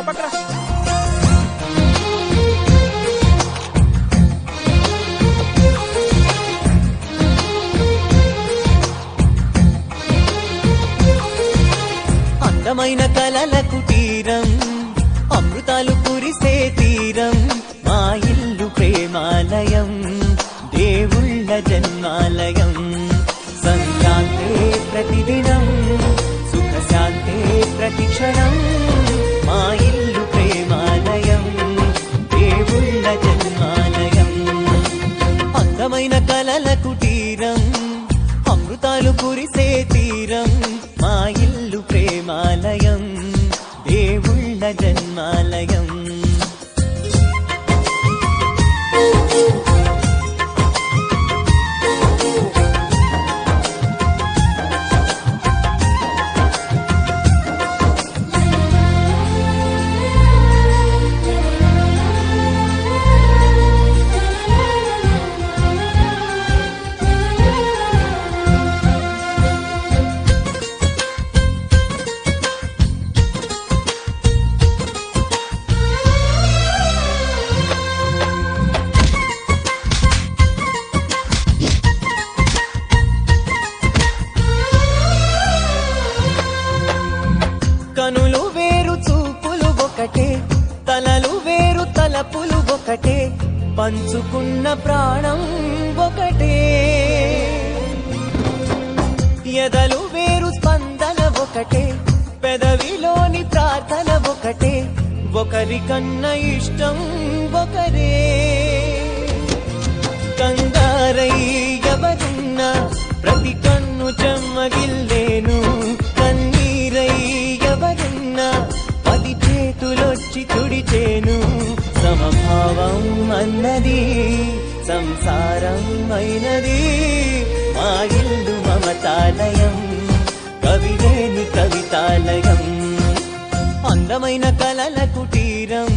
పక్కన అందమైన కలల కుటీరం అమృతాలు కురిసే తీరం మా ఇల్లు ప్రేమాలయం దేవుళ్ళ జన్మాలయం సంక్రాంతే ప్రతిదినం సుఖశాంతే ప్రతిక్షణం మా ఇల్లు ప్రేమాలయం దేవుళ్ళ జన్మాలయం అందమైన కలల కుటీరం అమృతాలు కురిసే తీరం మా ఇల్లు ప్రేమాలయం దేవుళ్ళ జన్మాలయం కనులు వేరు చూపులు ఒకటే తలలు వేరు తలపులు ఒకటే పంచుకున్న ప్రాణం ఒకటే ఎదలు వేరు స్పందన ఒకటే పెదవిలోని ప్రార్థన ఒకటే ఒకరికన్నా ఇష్టం ఒకరే కంగారై ఎవరున్నా ప్రతి కన్ను చెమ్మగిల్లేను కన్నీరై ఎవరున్నా పది చేతులొచ్చి తుడిచేను సమభావం అన్నది సంసారం అయినది మా ఇల్లు మమతాలయం కవిలేని కవితాలయం అందమైన కలల కుటీరం